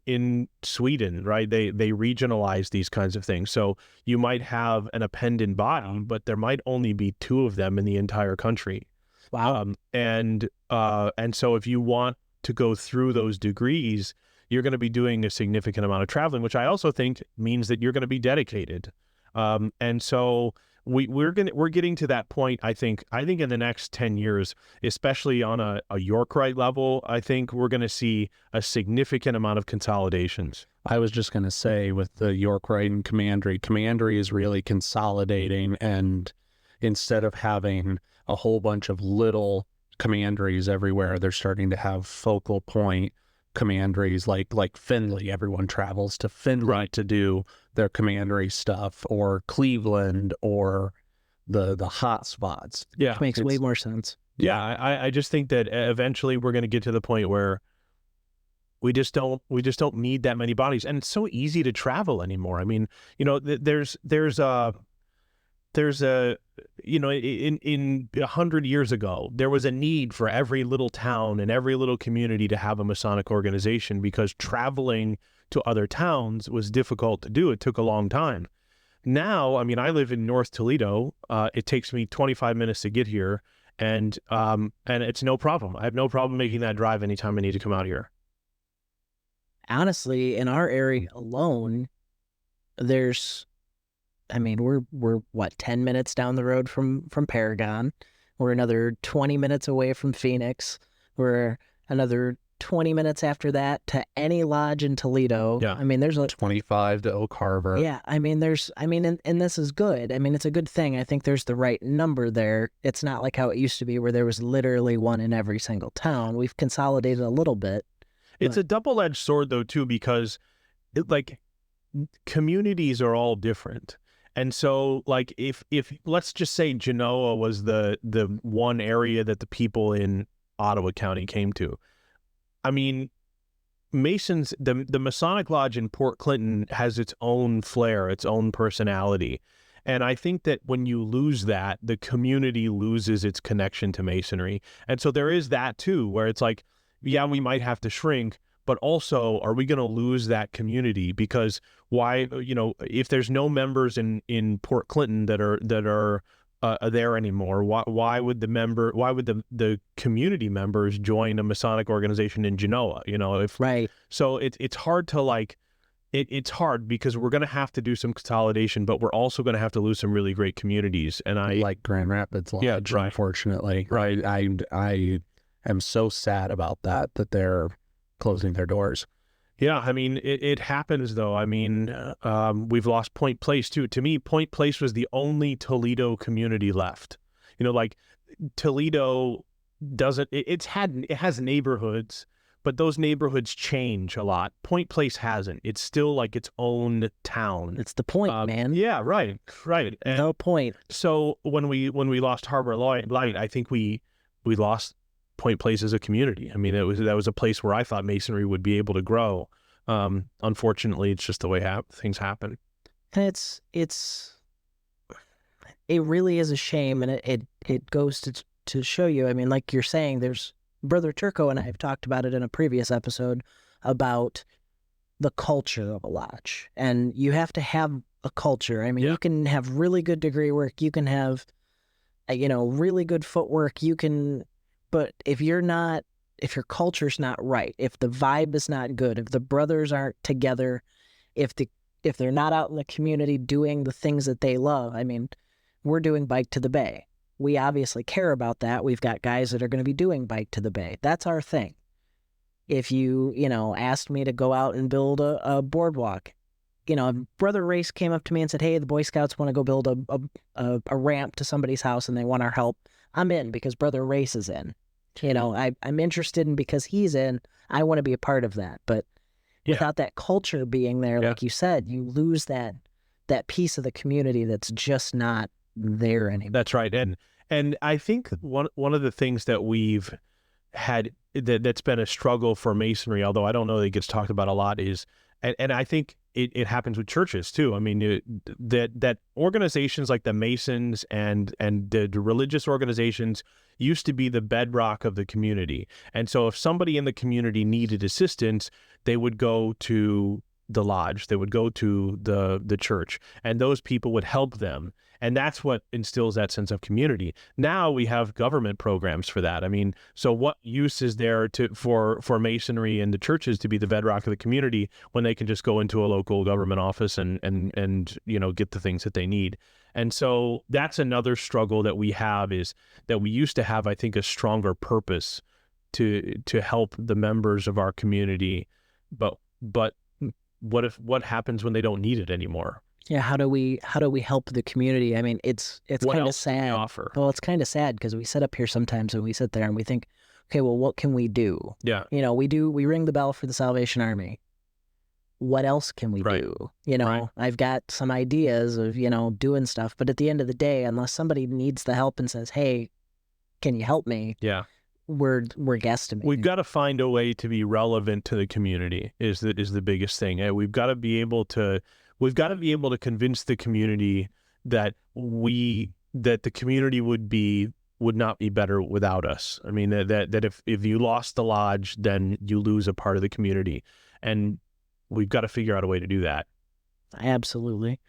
in Sweden, right, they regionalize these kinds of things. So you might have an appendant body, but there might only be 2 of them in the entire country. Wow. And so if you want to go through those degrees, you're going to be doing a significant amount of traveling, which I also think means that you're going to be dedicated. And so we're getting to that point. I think in the next 10 years, especially on a York Rite level, I think we're going to see a significant amount of consolidations. I was just going to say, with the York Rite and Commandery is really consolidating, and instead of having a whole bunch of little commanderies everywhere, they're starting to have focal point commanderies like Findlay. Everyone travels to Findlay to do their commandery stuff, or Cleveland, or the hot spots. Yeah, Which makes way more sense. Yeah, I just think that eventually we're going to get to the point where we just don't need that many bodies, and it's so easy to travel anymore. I mean, there's a in 100 years ago, there was a need for every little town and every little community to have a Masonic organization, because traveling to other towns was difficult to do. It took a long time. Now, I mean, I live in North Toledo. It takes me 25 minutes to get here, and it's no problem. I have no problem making that drive anytime I need to come out here. Honestly, in our area alone, we're what, 10 minutes down the road from Paragon. We're another 20 minutes away from Phoenix. We're another 20 minutes after that to any lodge in Toledo. Yeah. I mean, there's 25 to Oak Harbor. Yeah, I mean, and this is good. I mean, it's a good thing. I think there's the right number there. It's not like how it used to be, where there was literally one in every single town. We've consolidated a little bit. It's a double-edged sword, though, too, because communities are all different. And so, like, if let's just say Genoa was the one area that the people in Ottawa County came to, I mean, Masons, the Masonic Lodge in Port Clinton has its own flair, its own personality. And I think that when you lose that, the community loses its connection to Masonry. And so there is that, too, where it's like, yeah, we might have to shrink, but also, are we going to lose that community? Because why, if there's no members in Port Clinton that are there anymore, why would the community members join a Masonic organization in Genoa? Right. So it's hard to it's hard, because we're going to have to do some consolidation, but we're also going to have to lose some really great communities. And like Grand Rapids Lodge, Yeah, right. Unfortunately. Right. I am so sad about that they're closing their doors. Yeah, I mean, it happens though. I mean, we've lost Point Place too. To me, Point Place was the only Toledo community left. You know, like Toledo doesn't. It has neighborhoods, but those neighborhoods change a lot. Point Place hasn't. It's still like its own town. It's the point, man. Yeah, right, right. And No point. so when we lost Harbor Light, I think we lost Point Place as a community. I mean, that was a place where I thought Masonry would be able to grow. Unfortunately, it's just the way things happen. And it really is a shame, and it goes to show you. I mean, like you're saying, there's Brother Turco and I have talked about it in a previous episode about the culture of a lodge, and you have to have a culture. I mean, Yeah. you can have really good degree work, you can have, really good footwork, but if your culture's not right, if the vibe is not good, if the brothers aren't together, if they're not out in the community doing the things that they love. I mean, we're doing Bike to the Bay. We obviously care about that. We've got guys that are going to be doing Bike to the Bay. That's our thing. If you asked me to go out and build a boardwalk, if Brother Race came up to me and said, hey, the Boy Scouts want to go build a ramp to somebody's house and they want our help, I'm in because Brother Race is in. I'm interested in because he's in. I want to be a part of that. But without that culture being there, like you said, you lose that piece of the community that's just not there anymore. That's right. And I think one of the things that we've had that's been a struggle for Masonry, although I don't know that it gets talked about a lot, is, and I think it happens with churches too. I mean, that organizations like the Masons and the religious organizations used to be the bedrock of the community. And so if somebody in the community needed assistance, they would go to the lodge, they would go to the church, and those people would help them. And that's what instills that sense of community. Now we have government programs for that. I mean, so what use is there for Masonry and the churches to be the bedrock of the community when they can just go into a local government office and get the things that they need? And so that's another struggle that we have, is that we used to have, I think, a stronger purpose to help the members of our community, but what happens when they don't need it anymore? Yeah, how do we help the community? I mean, it's kind of sad. Offer? Well, it's kind of sad because we sit up here sometimes and we sit there and we think, okay, well, what can we do? Yeah. We ring the bell for the Salvation Army. What else can we do? I've got some ideas of, doing stuff, but at the end of the day, unless somebody needs the help and says, hey, can you help me? Yeah. We're guesstimating. We've got to find a way to be relevant to the community is the biggest thing. And we've got to be able to convince the community that the community would not be better without us. I mean, that if you lost the lodge, then you lose a part of the community. And we've got to figure out a way to do that. Absolutely.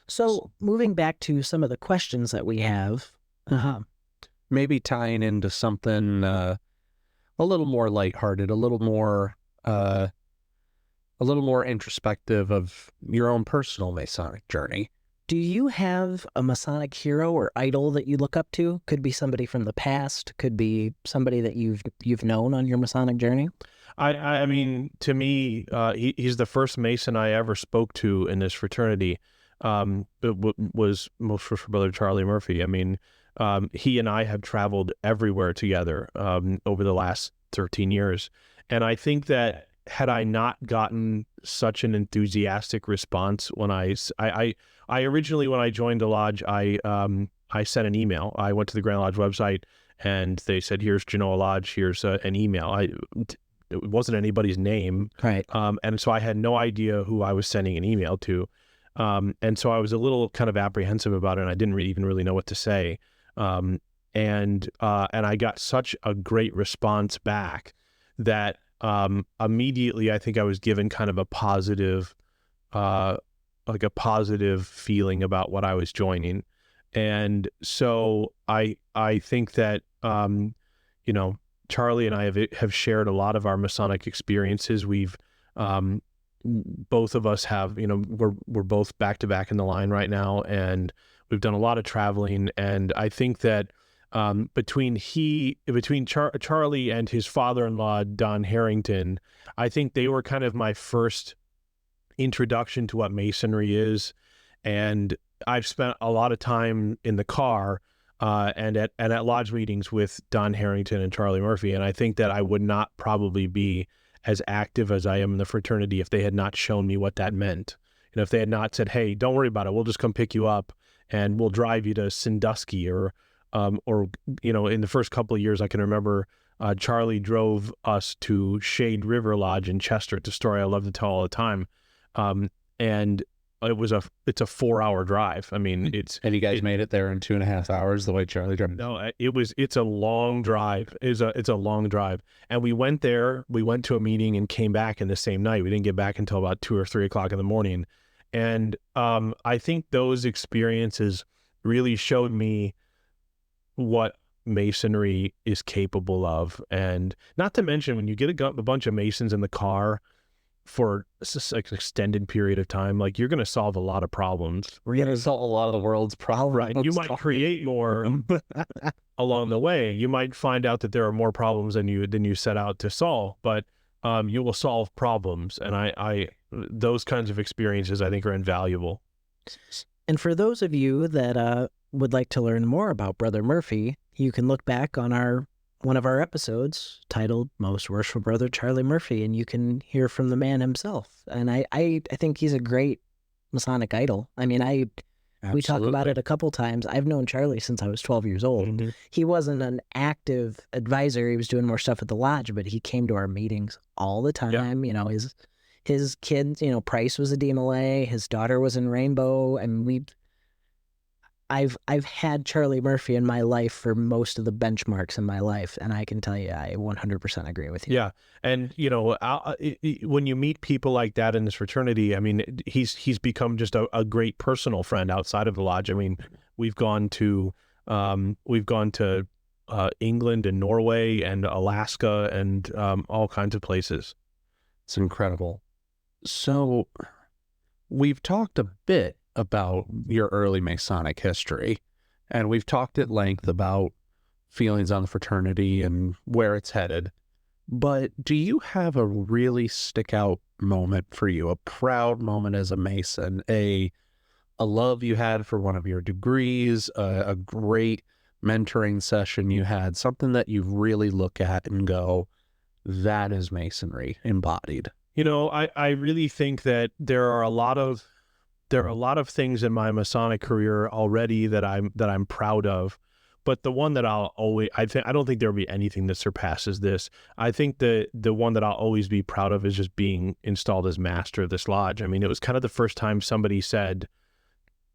So moving back to some of the questions that we have, maybe tying into something a little more lighthearted, a little more introspective of your own personal Masonic journey. Do you have a Masonic hero or idol that you look up to? Could be somebody from the past, could be somebody that you've known on your Masonic journey. I mean, to me, he's the first Mason I ever spoke to in this fraternity. It was most for Brother Charlie Murphy. I mean, he and I have traveled everywhere together over the last 13 years. And I think that had I not gotten such an enthusiastic response when I originally, when I joined the lodge, I sent an email. I went to the Grand Lodge website and they said, here's Genoa Lodge, here's an email. It wasn't anybody's name. Right. And so I had no idea who I was sending an email to. And so I was a little kind of apprehensive about it, and I didn't even really know what to say. And I got such a great response back that immediately I think I was given kind of a positive feeling about what I was joining. And so I think that, Charlie and I have shared a lot of our Masonic experiences. We've, both of us have, we're both back to back in the line right now, and we've done a lot of traveling. And I think that between Charlie and his father-in-law, Don Harrington, I think they were kind of my first introduction to what Masonry is. And I've spent a lot of time in the car and at lodge meetings with Don Harrington and Charlie Murphy. And I think that I would not probably be as active as I am in the fraternity if they had not shown me what that meant. You know, if they had not said, hey, don't worry about it, we'll just come pick you up and we'll drive you to Sandusky, or you know, in the first couple of years, I can remember Charlie drove us to Shade River Lodge in Chester. It's a story I love to tell all the time. And it's a 4-hour drive. I mean, And you guys made it there in 2.5 hours, the way Charlie drove? No, it's a long drive. It's a long drive. And we went there, we went to a meeting and came back in the same night. We didn't get back until about 2 or 3 o'clock in the morning. And I think those experiences really showed me what Masonry is capable of. And not to mention, when you get a bunch of Masons in the car for an extended period of time, like, you're going to solve a lot of problems. We're going to solve a lot of the world's problems. Right. You might create more along the way. You might find out that there are more problems than you set out to solve, but you will solve problems. And I those kinds of experiences, I think, are invaluable. And for those of you that would like to learn more about Brother Murphy, you can look back on one of our episodes titled Most Worshipful Brother Charlie Murphy, and you can hear from the man himself. And I think he's a great Masonic idol. I mean, we talk about it a couple times. I've known Charlie since I was 12 years old. Mm-hmm. He wasn't an active advisor. He was doing more stuff at the lodge, but he came to our meetings all the time. Yeah. You know, his kids, you know, Price was a DMLA, his daughter was in Rainbow, and I've had Charlie Murphy in my life for most of the benchmarks in my life, and I can tell you I 100% agree with you. Yeah, and you know, when you meet people like that in this fraternity, I mean, he's become just a great personal friend outside of the lodge. I mean, we've gone to England and Norway and Alaska and all kinds of places. It's incredible. So we've talked a bit about your early Masonic history, and we've talked at length about feelings on the fraternity and where it's headed. But do you have a really stick out moment for you, a proud moment as a Mason, a love you had for one of your degrees, a great mentoring session you had, something that you really look at and go, that is Masonry embodied? You know, I really think that there are a lot of things in my Masonic career already that I'm proud of, but the one that I don't think there'll be anything that surpasses this. I think the one that I'll always be proud of is just being installed as master of this lodge. I mean, it was kind of the first time somebody said,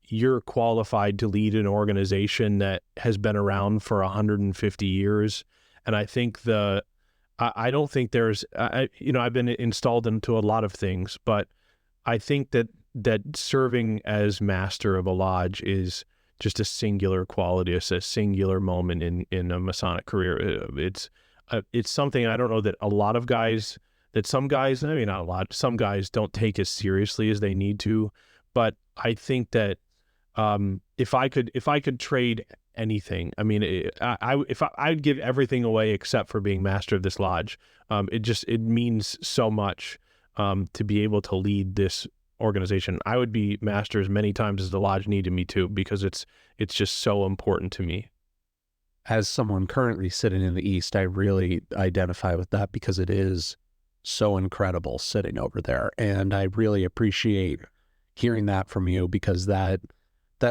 you're qualified to lead an organization that has been around for 150 years. And I think I don't think there's, you know, I've been installed into a lot of things, but I think that serving as master of a lodge is just a singular quality. It's a singular moment in a Masonic career. It's something I don't know that some guys, I mean, not a lot, some guys don't take as seriously as they need to, but I think that if I could trade anything, I mean, I'd give everything away except for being master of this lodge. It means so much to be able to lead this organization. I would be master as many times as the lodge needed me to, because it's just so important to me. As someone currently sitting in the East, I really identify with that, because it is so incredible sitting over there. And I really appreciate hearing that from you, because that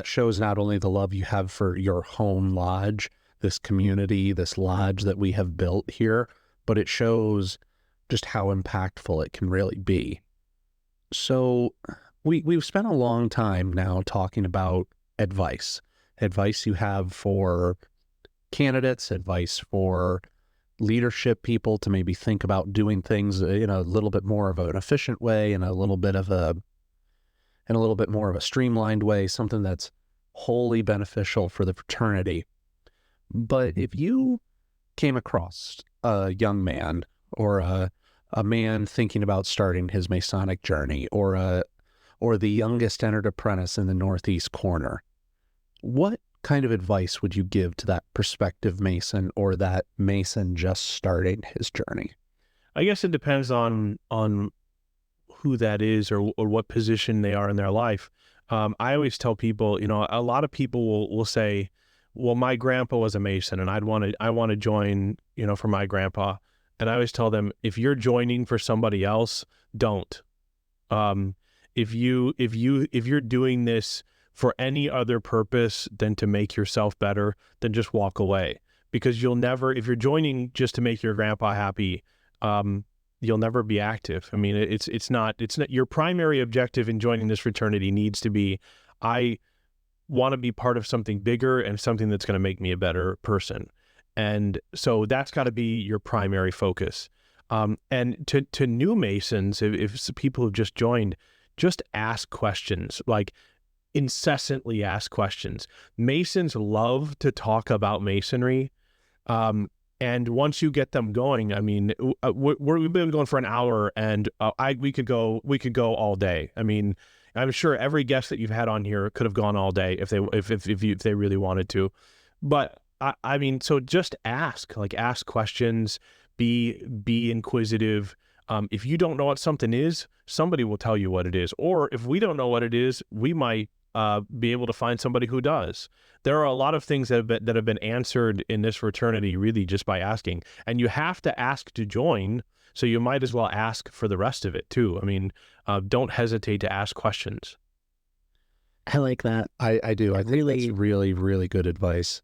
shows not only the love you have for your home lodge, this community, this lodge that we have built here, but it shows just how impactful it can really be. So we've spent a long time now talking about advice you have for candidates, advice for leadership people to maybe think about doing things in a little bit more of an efficient way, and a little bit more of a streamlined way, something that's wholly beneficial for the fraternity. But if you came across a young man or a man thinking about starting his Masonic journey, or the youngest entered apprentice in the Northeast corner, what kind of advice would you give to that prospective Mason or that Mason just starting his journey? I guess it depends on who that is or what position they are in their life. I always tell people, a lot of people will say, well, my grandpa was a Mason and I want to join, for my grandpa. And I always tell them, if you're joining for somebody else, don't. If you're doing this for any other purpose than to make yourself better, then just walk away, because you'll never, if you're joining just to make your grandpa happy, you'll never be active. I mean, it's not your primary objective in joining this fraternity needs to be, I want to be part of something bigger and something that's going to make me a better person. And so that's got to be your primary focus. And to new Masons, if people who've just joined, just ask questions, like incessantly ask questions. Masons love to talk about Masonry. And once you get them going, I mean, we've been going for an hour, and we could go all day. I mean, I'm sure every guest that you've had on here could have gone all day if they really wanted to. But I mean, so just ask questions, be inquisitive. If you don't know what something is, somebody will tell you what it is. Or if we don't know what it is, we might be able to find somebody who does. There are a lot of things that have been answered in this fraternity really just by asking. And you have to ask to join, so you might as well ask for the rest of it too. I mean, don't hesitate to ask questions. I like that. I do. I think that's really, really good advice.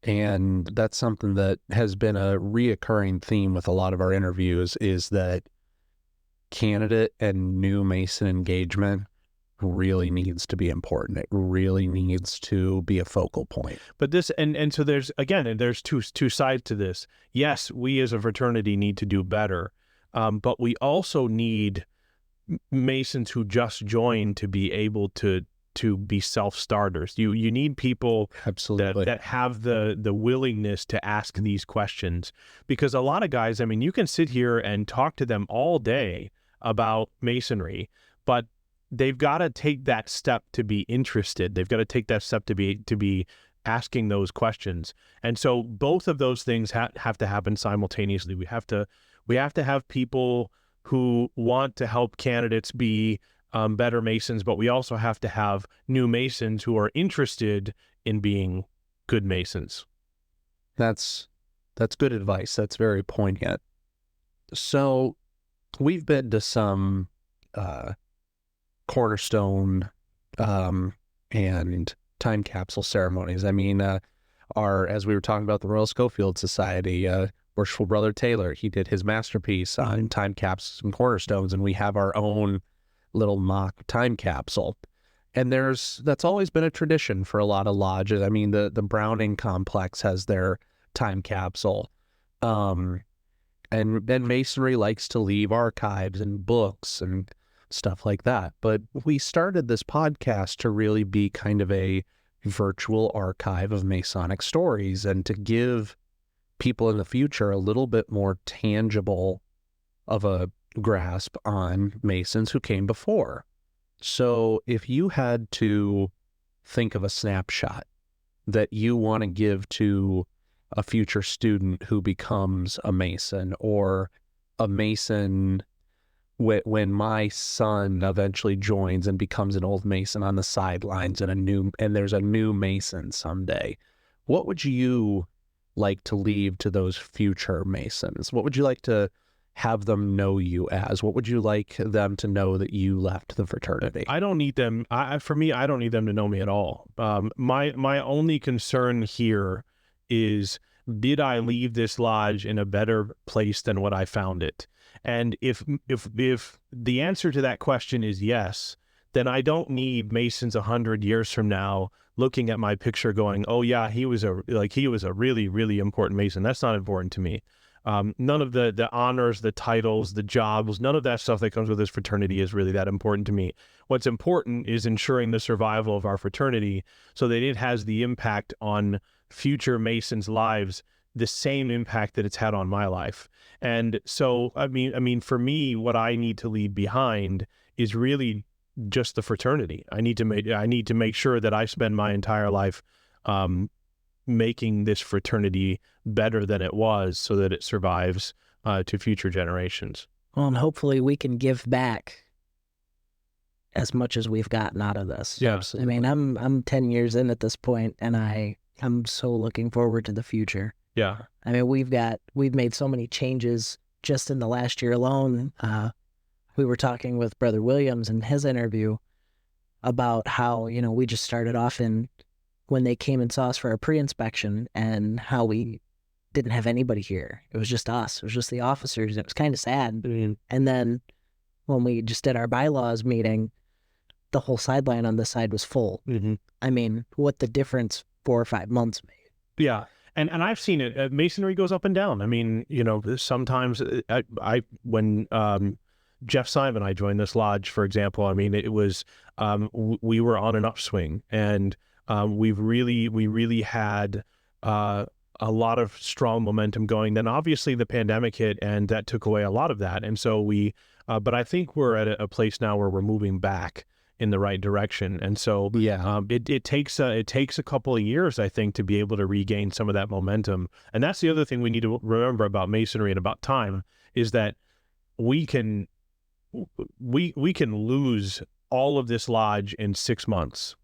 And that's something that has been a reoccurring theme with a lot of our interviews, is that candidate and new Mason engagement really needs to be important. It really needs to be a focal point. But this, and so there's two sides to this. Yes, we as a fraternity need to do better, but we also need Masons who just joined to be able to be self-starters. You need people absolutely that have the willingness to ask these questions, because a lot of guys, I mean, you can sit here and talk to them all day about Masonry, but they've got to take that step to be interested. They've got to take that step to be asking those questions. And so both of those things have to happen simultaneously. We have to have people who want to help candidates be better Masons, but we also have to have new Masons who are interested in being good Masons. That's good advice. That's very poignant. So we've been to some cornerstone and time capsule ceremonies. I mean, as we were talking about the Royal Schofield Society, Worshipful Brother Taylor, he did his masterpiece on time capsules and cornerstones, and we have our own little mock time capsule. And that's always been a tradition for a lot of lodges. I mean, the Browning complex has their time capsule. And Masonry likes to leave archives and books and stuff like that. But we started this podcast to really be kind of a virtual archive of Masonic stories, and to give people in the future a little bit more tangible of a grasp on Masons who came before. So if you had to think of a snapshot that you want to give to a future student who becomes a Mason, or a Mason when my son eventually joins and becomes an old Mason on the sidelines, and there's a new Mason someday, what would you like to leave to those future Masons? What would you like to have them know you as? What would you like them to know that you left the fraternity? I don't need them. For me, I don't need them to know me at all. My only concern here is, did I leave this lodge in a better place than what I found it? And if the answer to that question is yes, then I don't need Masons 100 years from now looking at my picture going, oh yeah, he was a really, really important Mason. That's not important to me. None of the honors, the titles, the jobs, none of that stuff that comes with this fraternity is really that important to me. What's important is ensuring the survival of our fraternity, so that it has the impact on future Masons' lives, the same impact that it's had on my life. And so, I mean, for me, what I need to leave behind is really just the fraternity. I need to make sure that I spend my entire life making this fraternity better than it was so that it survives to future generations. Well, and hopefully we can give back as much as we've gotten out of this. Yeah, I mean, I'm 10 years in at this point, and I'm so looking forward to the future. Yeah. I mean, we've made so many changes just in the last year alone. We were talking with Brother Williams in his interview about how, we just started off when they came and saw us for our pre-inspection, and how we didn't have anybody here. It was just us. It was just the officers. It was kind of sad. Mm-hmm. And then when we just did our bylaws meeting, the whole sideline on this side was full. Mm-hmm. I mean, what the difference 4 or 5 months made. Yeah. And I've seen it. Masonry goes up and down. I mean, sometimes when Jeff Simon and I joined this lodge, for example, I mean, it was we were on an upswing, and we really had a lot of strong momentum going. Then obviously the pandemic hit, and that took away a lot of that. And so but I think we're at a place now where we're moving back in the right direction. And so it takes a couple of years, I think, to be able to regain some of that momentum. And that's the other thing we need to remember about Masonry and about time, is that we can lose all of this lodge in 6 months.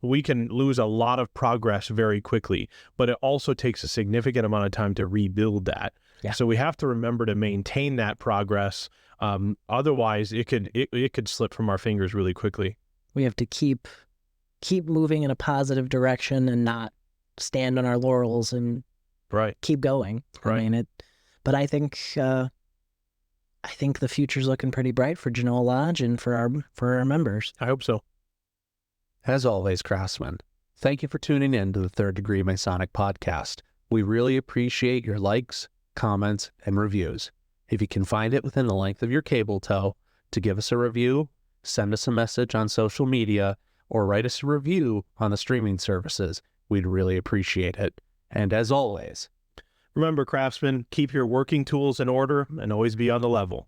We can lose a lot of progress very quickly, but it also takes a significant amount of time to rebuild that. Yeah. So we have to remember to maintain that progress. Otherwise, it could slip from our fingers really quickly. We have to keep moving in a positive direction and not stand on our laurels, and keep going. Right. I mean, but I think the future's looking pretty bright for Genoa Lodge and for our members. I hope so. As always, craftsmen, thank you for tuning in to the Third Degree Masonic Podcast. We really appreciate your likes, comments, and reviews. If you can find it within the length of your cable tow to give us a review, send us a message on social media, or write us a review on the streaming services, we'd really appreciate it. And as always, remember, craftsmen, keep your working tools in order and always be on the level.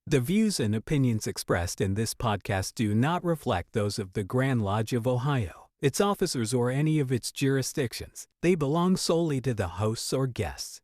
The views and opinions expressed in this podcast do not reflect those of the Grand Lodge of Ohio, its officers, or any of its jurisdictions. They belong solely to the hosts or guests.